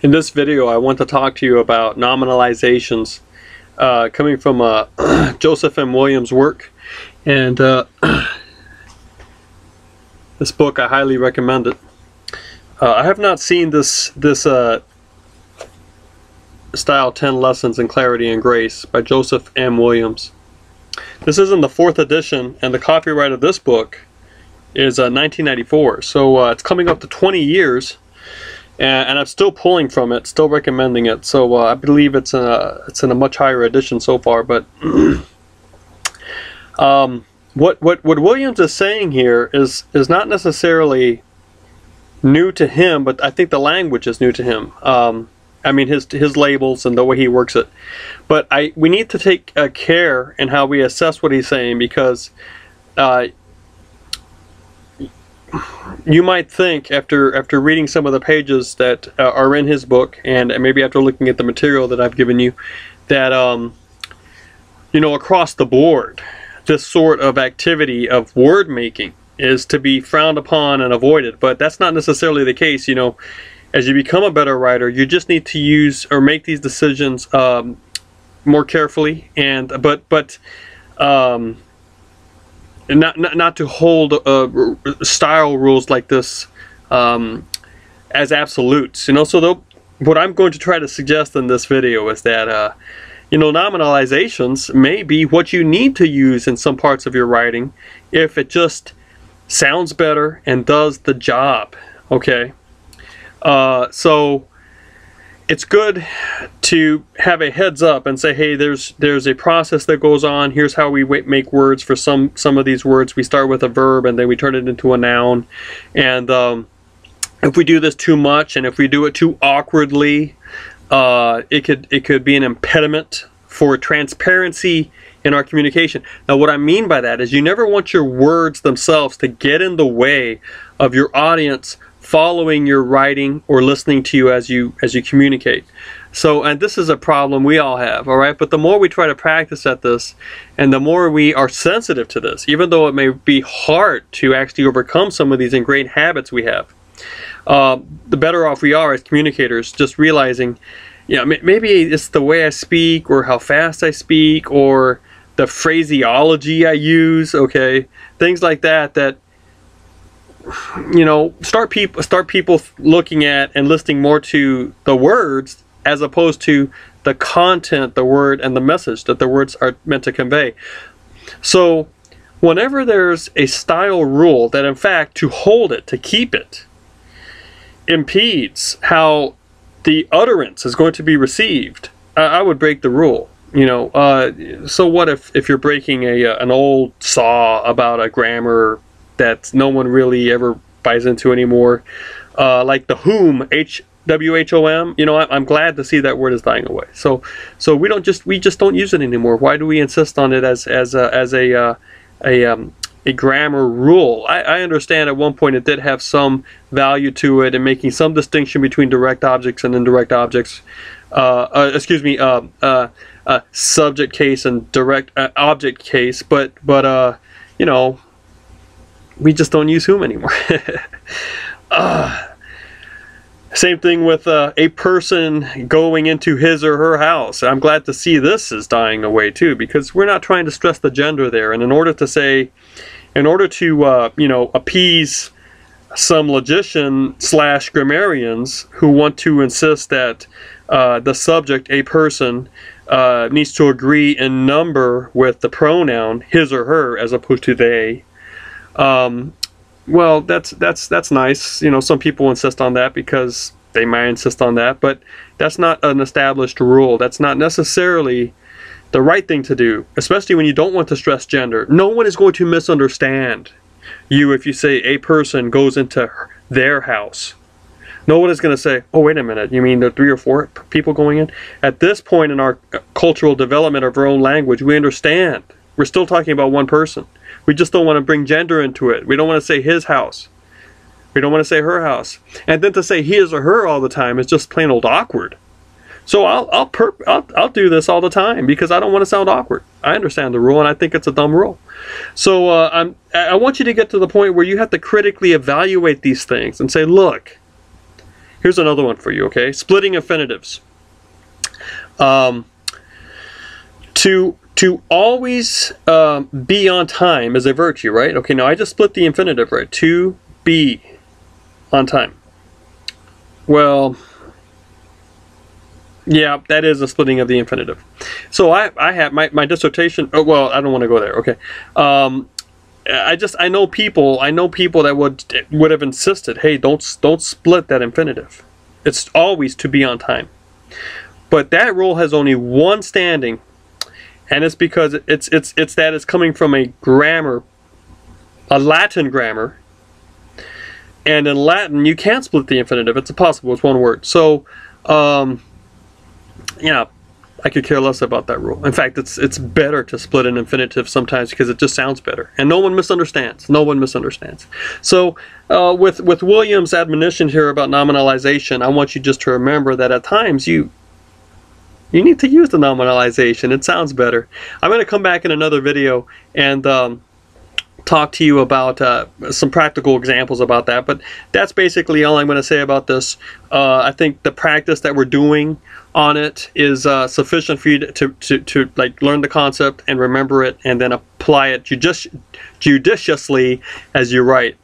In this video, I want to talk to you about nominalizations coming from Joseph M. Williams' work, and this book, I highly recommend it. I have not seen this style 10 Lessons in Clarity and Grace by Joseph M. Williams. This is in the 4th edition, and the copyright of this book is 1994, so it's coming up to 20 years. And I'm still pulling from it, still recommending it. So I believe it's in a much higher edition so far. But what Williams is saying here is not necessarily new to him, but I think the language is new to him. I mean his labels and the way he works it. But we need to take care in how we assess what he's saying, because you might think after reading some of the pages that are in his book, and maybe after looking at the material that I've given you, that you know, across the board, this sort of activity of word making is to be frowned upon and avoided. But that's not necessarily the case. You know, as you become a better writer, you just need to use or make these decisions more carefully, and not to hold style rules like this as absolutes. You know, so what I'm going to try to suggest in this video is that you know, nominalizations may be what you need to use in some parts of your writing if it just sounds better and does the job. Okay, so it's good to have a heads up and say, hey, there's a process that goes on. Here's how we make words. For some of these words, we start with a verb and then we turn it into a noun. And if we do this too much, and if we do it too awkwardly, it could be an impediment for transparency in our communication. Now, what I mean by that is you never want your words themselves to get in the way of your audience following your writing or listening to you as you communicate. So, and this is a problem we all have, all right? But the more we try to practice at this, and the more we are sensitive to this, even though it may be hard to actually overcome some of these ingrained habits we have, the better off we are as communicators, just realizing, you know, maybe it's the way I speak, or how fast I speak, or the phraseology I use, okay? Things like that, you know, start people looking at and listening more to the words as opposed to the content, the word, and the message that the words are meant to convey. So whenever there's a style rule that, in fact, to hold it, to keep it, impedes how the utterance is going to be received, I would break the rule. You know, so what if you're breaking an old saw about a grammar that no one really ever buys into anymore, like the whom, H-W-H-O-M. You know, I'm glad to see that word is dying away. So we just don't use it anymore. Why do we insist on it as a grammar rule? I understand at one point it did have some value to it in making some distinction between direct objects and indirect objects. Excuse me, subject case and direct object case. But you know, we just don't use whom anymore. Same thing with a person going into his or her house. I'm glad to see this is dying away too, because we're not trying to stress the gender there. And in order to you know, appease some logician / grammarians who want to insist that the subject, a person, needs to agree in number with the pronoun his or her as opposed to they. Well, that's nice. You know, some people insist on that because they might insist on that, but that's not an established rule. That's not necessarily the right thing to do, especially when you don't want to stress gender. No one is going to misunderstand you if you say a person goes into their house. No one is going to say, oh, wait a minute, you mean there are 3 or 4 people going in? At this point in our cultural development of our own language, we understand. We're still talking about one person. We just don't want to bring gender into it. We don't want to say his house. We don't want to say her house. And then to say his or her all the time is just plain old awkward. So I'll do this all the time because I don't want to sound awkward. I understand the rule, and I think it's a dumb rule. So I want you to get to the point where you have to critically evaluate these things and say, look, Here's another one for you, okay? Splitting infinitives. To always be on time is a virtue, right? Okay, now I just split the infinitive, right? To be on time. Well, yeah, that is a splitting of the infinitive. So I have my dissertation. Oh, well, I don't want to go there. Okay, I know people that would have insisted, hey, don't split that infinitive. It's always to be on time. But that rule has only one standing, and it's because it's that it's coming from a grammar, a Latin grammar. And in Latin, you can't split the infinitive. It's impossible. It's one word. So, yeah, I could care less about that rule. In fact, it's better to split an infinitive sometimes because it just sounds better. And no one misunderstands. No one misunderstands. So, with William's admonition here about nominalization, I want you just to remember that at times you need to use the nominalization. It sounds better. I'm going to come back in another video and talk to you about some practical examples about that, but that's basically all I'm going to say about this. I think the practice that we're doing on it is sufficient for you to like learn the concept and remember it, and then apply it judiciously as you write.